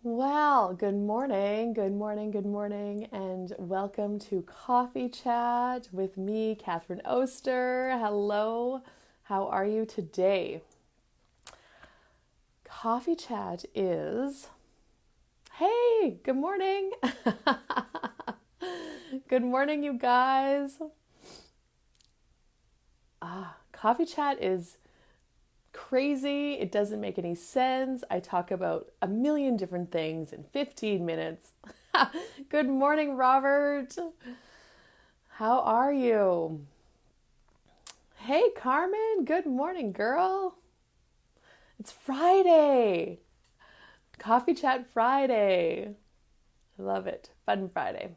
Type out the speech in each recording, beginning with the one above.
Well, good morning, good morning, good morning, and welcome to Coffee Chat with me, Catherine Oster. Hello, how are you today? Coffee Chat is, hey, good morning. Good morning, you guys. Coffee Chat is crazy. It doesn't make any sense. I talk about a million different things in 15 minutes. Good morning, Robert. How are you? Hey, Carmen. Good morning, girl. It's Friday. Coffee Chat Friday. I love it. Fun Friday.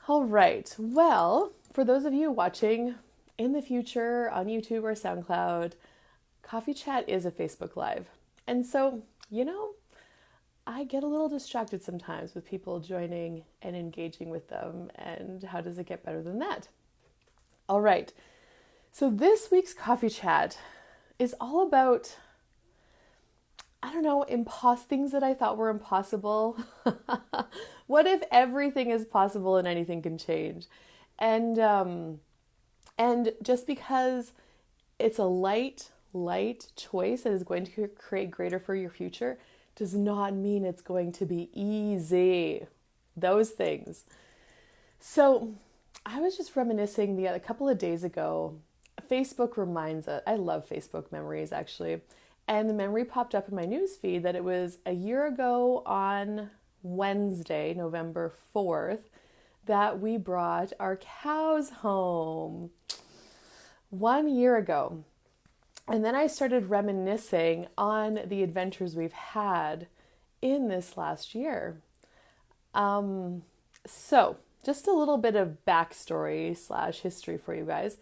All right. Well, for those of you watching in the future on YouTube or SoundCloud, Coffee Chat is a Facebook Live. And so, I get a little distracted sometimes with people joining and engaging with them. And how does it get better than that? All right. So this week's Coffee Chat is all about, I don't know, things that I thought were impossible. What if everything is possible and anything can change? And just because it's a light choice that is going to create greater for your future does not mean it's going to be easy. Those things. So I was just reminiscing a couple of days ago. Facebook reminds us, I love Facebook memories actually. And the memory popped up in my news feed that it was a year ago on Wednesday, November 4th, that we brought our cows home. 1 year ago. And then I started reminiscing on the adventures we've had in this last year. So, just a little bit of backstory / history for you guys.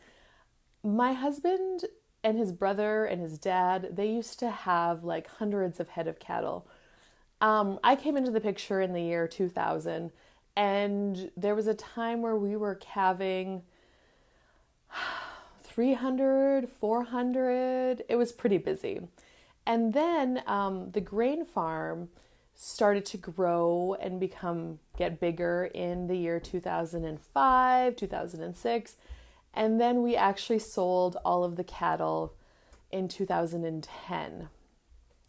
My husband and his brother and his dad, they used to have like hundreds of head of cattle. I came into the picture in the year 2000, and there was a time where we were calving 300, 400. It was pretty busy. And then the grain farm started to grow and get bigger in the year 2005, 2006. And then we actually sold all of the cattle in 2010.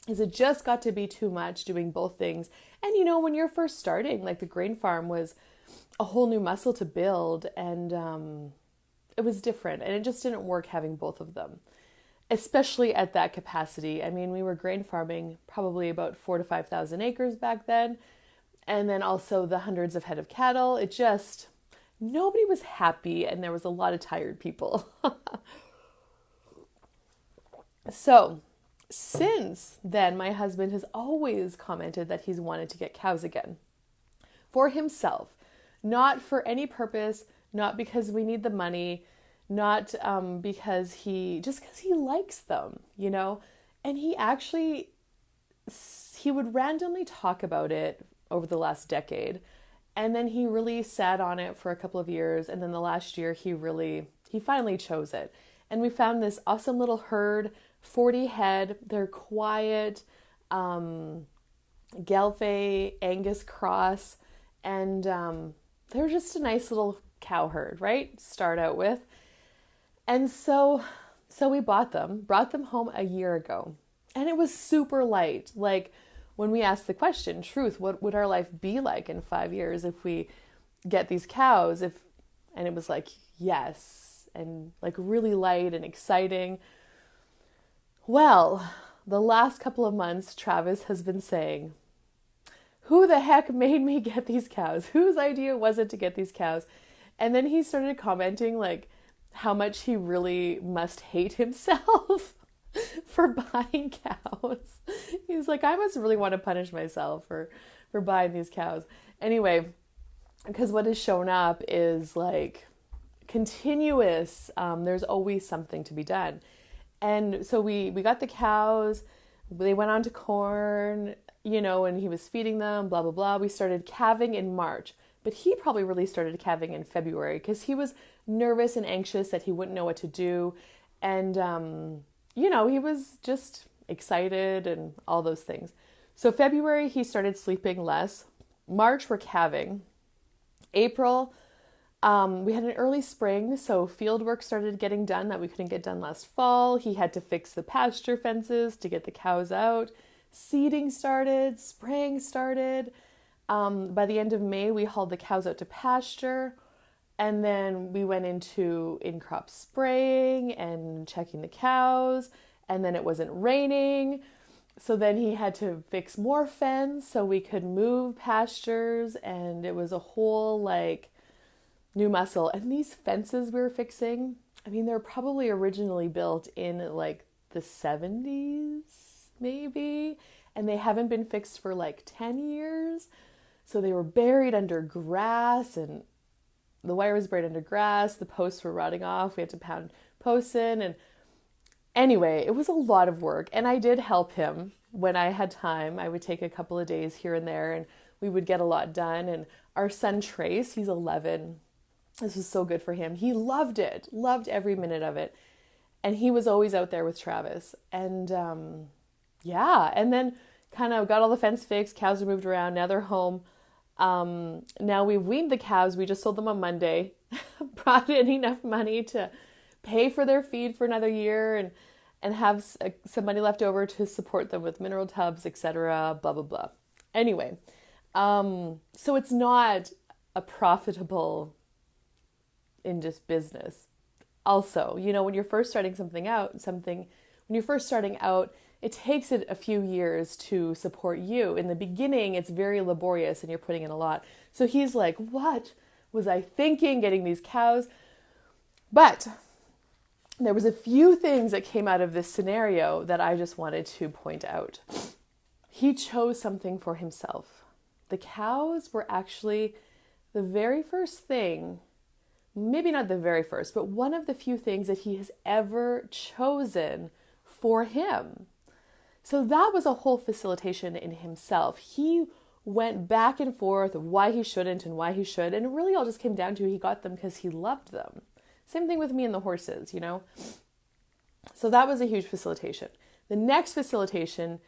Because it just got to be too much doing both things. And when you're first starting, like the grain farm was a whole new muscle to build, and it was different, and it just didn't work having both of them, especially at that capacity. I mean, we were grain farming probably about 4,000 to 5,000 acres back then, and then also the hundreds of head of cattle. Nobody was happy, and there was a lot of tired people. So, since then, my husband has always commented that he's wanted to get cows again for himself, not for any purpose, not because we need the money, not because because he likes them, And he would randomly talk about it over the last decade, and then he really sat on it for a couple of years, and then the last year he finally chose it. And we found this awesome little herd, 40 head. They're quiet, Gelfay, Angus cross, and they're just a nice little cow herd, right? Start out with. And so we brought them home a year ago. And it was super light. Like when we asked the question, truth, what would our life be like in 5 years if we get these cows? And it was like, yes, and like really light and exciting. Well, the last couple of months, Travis has been saying, who the heck made me get these cows? Whose idea was it to get these cows? And then he started commenting like how much he really must hate himself for buying cows. He's like, I must really want to punish myself for buying these cows. Anyway, because what has shown up is like continuous, there's always something to be done. And so we got the cows, they went on to corn, and he was feeding them, blah, blah, blah. We started calving in March, but he probably really started calving in February because he was nervous and anxious that he wouldn't know what to do. And, he was just excited and all those things. So February, he started sleeping less. March, we're calving. April, we had an early spring, so field work started getting done that we couldn't get done last fall. He had to fix the pasture fences to get the cows out. Seeding started, spraying started. By the end of May, we hauled the cows out to pasture. And then we went into in-crop spraying and checking the cows. And then it wasn't raining. So then he had to fix more fence so we could move pastures. And it was a whole new muscle. And these fences we were fixing, I mean, they're probably originally built in the 70s, maybe. And they haven't been fixed for 10 years. So they were buried under grass, and the wire was buried under grass. The posts were rotting off. We had to pound posts in. And anyway, it was a lot of work. And I did help him when I had time. I would take a couple of days here and there, and we would get a lot done. And our son Trace, he's 11. This was so good for him. He loved it, loved every minute of it. And he was always out there with Travis. And and then kind of got all the fence fixed. Cows are moved around. Now they're home. Now we've weaned the cows. We just sold them on Monday. Brought in enough money to pay for their feed for another year and have some money left over to support them with mineral tubs, etc. Blah, blah, blah. Anyway, so it's not a profitable in just business. Also, when you're first starting when you're first starting out, it takes it a few years to support you. In the beginning, it's very laborious and you're putting in a lot. So he's like, what was I thinking getting these cows? But there was a few things that came out of this scenario that I just wanted to point out. He chose something for himself. The cows were actually the very first thing, maybe not the very first, but one of the few things that he has ever chosen for him. So that was a whole facilitation in himself. He went back and forth of why he shouldn't and why he should. And it really all just came down to he got them because he loved them. Same thing with me and the horses, So that was a huge facilitation. The next facilitation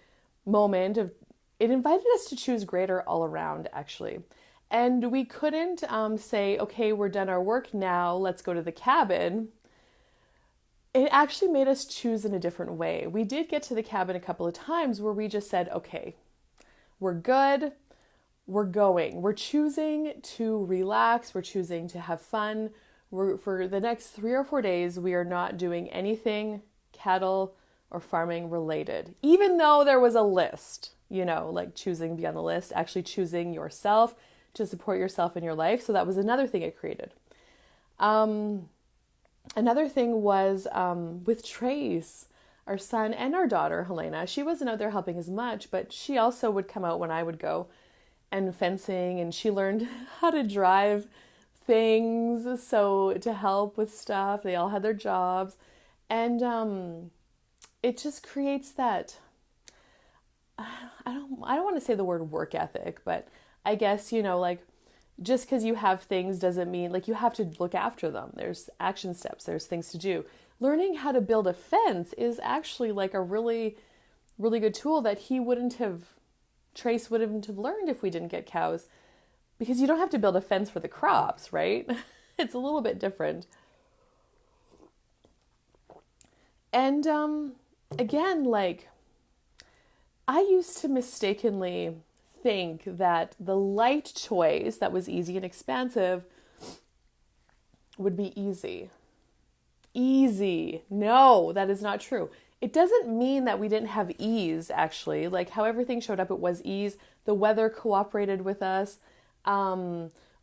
moment it invited us to choose greater all around, actually. And we couldn't say, okay, we're done our work now, let's go to the cabin. It actually made us choose in a different way. We did get to the cabin a couple of times where we just said, okay, we're good, we're going. We're choosing to relax, we're choosing to have fun. For the next 3 or 4 days, we are not doing anything cattle or farming related. Even though there was a list, choosing beyond the list, actually choosing yourself to support yourself in your life. So that was another thing it created. Another thing was with Trace, our son, and our daughter, Helena. She wasn't out there helping as much, but she also would come out when I would go and fencing, and she learned how to drive things, so to help with stuff. They all had their jobs, and it just creates that, I don't want to say the word work ethic, but I guess, just because you have things doesn't mean you have to look after them. There's action steps, there's things to do. Learning how to build a fence is actually a really, really good tool that Trace wouldn't have learned if we didn't get cows, because you don't have to build a fence for the crops, right? It's a little bit different. And again, I used to mistakenly think that the light choice that was easy and expansive would be easy. Easy. No, that is not true. It doesn't mean that we didn't have ease, actually. How everything showed up, it was ease. The weather cooperated with us.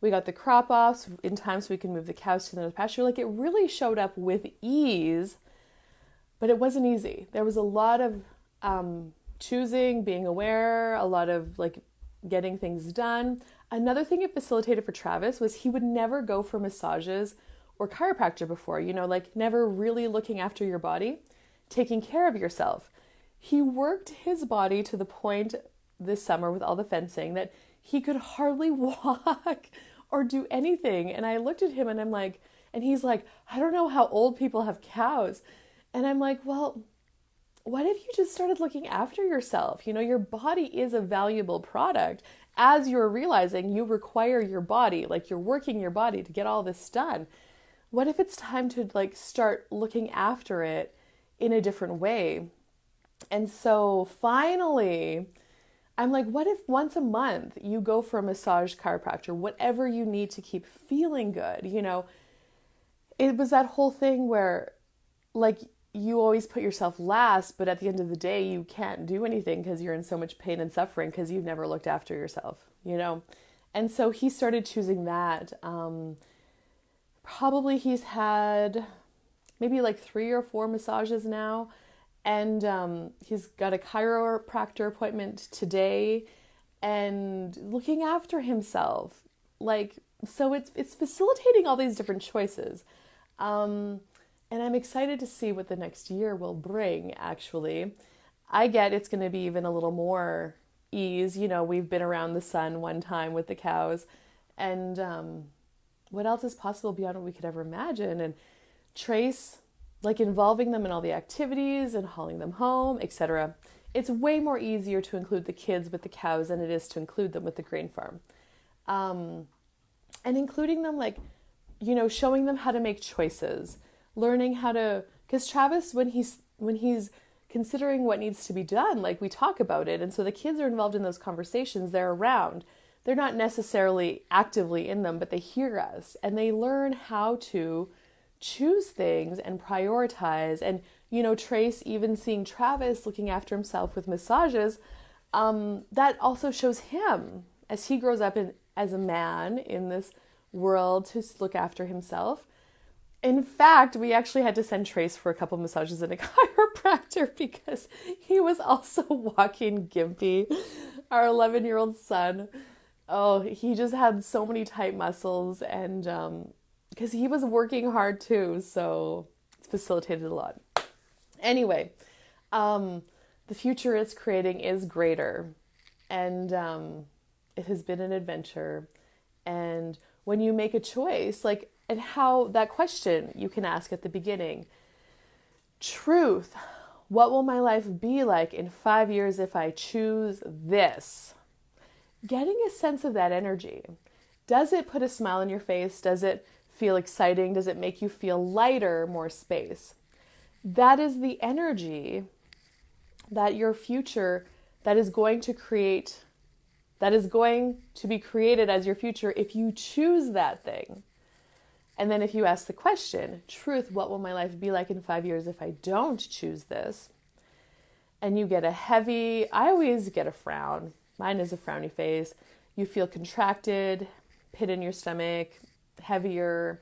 We got the crop offs in time so we can move the cows to the pasture. It really showed up with ease, but it wasn't easy. There was a lot of choosing, being aware, a lot of getting things done. Another thing it facilitated for Travis was he would never go for massages or chiropractor before, never really looking after your body, taking care of yourself. He worked his body to the point this summer with all the fencing that he could hardly walk or do anything. And I looked at him and I'm like, and he's like, I don't know how old people have cows. And I'm like, well, what if you just started looking after yourself? You know, your body is a valuable product. As you're realizing you require your body, like you're working your body to get all this done. What if it's time to like start looking after it in a different way? And so finally, I'm like, what if once a month you go for a massage chiropractor, whatever you need to keep feeling good? You know, it was that whole thing where like you always put yourself last, but at the end of the day, you can't do anything because you're in so much pain and suffering because you've never looked after yourself, you know? And so he started choosing that. Probably he's had maybe like 3 or 4 massages now. And he's got a chiropractor appointment today and looking after himself. Like, so it's facilitating all these different choices. And I'm excited to see what the next year will bring, actually. I get it's going to be even a little more ease. You know, we've been around the sun one time with the cows. And what else is possible beyond what we could ever imagine? And Trace, like involving them in all the activities and hauling them home, etc. It's way more easier to include the kids with the cows than it is to include them with the grain farm. And including them, like, you know, showing them how to make choices, learning how to, because Travis, when he's considering what needs to be done, like we talk about it. And so the kids are involved in those conversations. They're around. They're not necessarily actively in them, but they hear us and they learn how to choose things and prioritize. And, you know, Trace, even seeing Travis looking after himself with massages, that also shows him as he grows up as a man in this world to look after himself. In fact, we actually had to send Trace for a couple massages and a chiropractor because he was also walking Gimpy, our 11-year-old son. Oh, he just had so many tight muscles and because he was working hard too, so it's facilitated a lot. Anyway, the future it's creating is greater, and it has been an adventure. And when you make a choice, like, and how that question you can ask at the beginning, truth, what will my life be like in 5 years if I choose this? Getting a sense of that energy. Does it put a smile on your face? Does it feel exciting? Does it make you feel lighter, more space? That is the energy that your future, that is going to be created as your future if you choose that thing. And then if you ask the question, truth, what will my life be like in 5 years if I don't choose this? And you get I always get a frown. Mine is a frowny face. You feel contracted, pit in your stomach, heavier.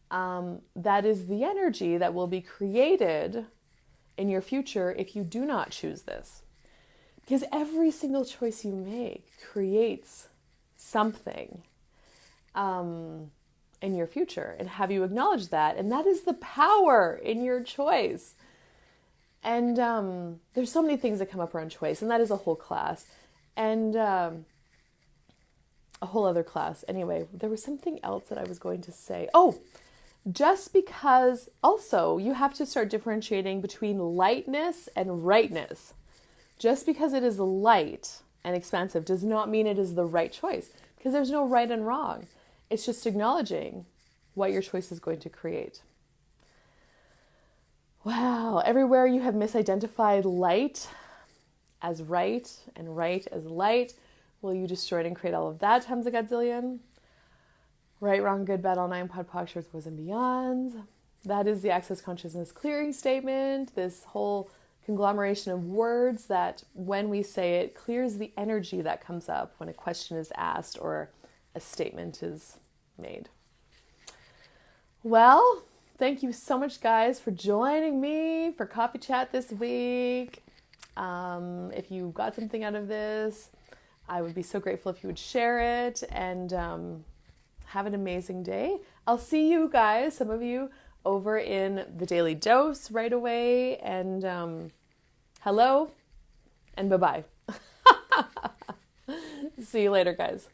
That is the energy that will be created in your future if you do not choose this. Because every single choice you make creates something in your future. And have you acknowledged that? And that is the power in your choice. And there's so many things that come up around choice, and that is a whole class. And a whole other class. Anyway, there was something else that I was going to say. Oh, just because also you have to start differentiating between lightness and rightness. Just because it is light and expansive does not mean it is the right choice, because there's no right and wrong. It's just acknowledging what your choice is going to create. Wow, everywhere you have misidentified light as right and right as light, will you destroy it and create all of that times a godzillion? Right, wrong, good, bad, all nine, pod, pog, shorts, boys, and beyonds. That is the Access Consciousness Clearing Statement, this whole conglomeration of words that when we say it clears the energy that comes up when a question is asked or a statement is made. Well, thank you so much, guys, for joining me for Coffee Chat this week. If you got something out of this, I would be so grateful if you would share it, and have an amazing day. I'll see you guys, some of you, over in the Daily Dose right away. And hello and bye-bye. See you later, guys.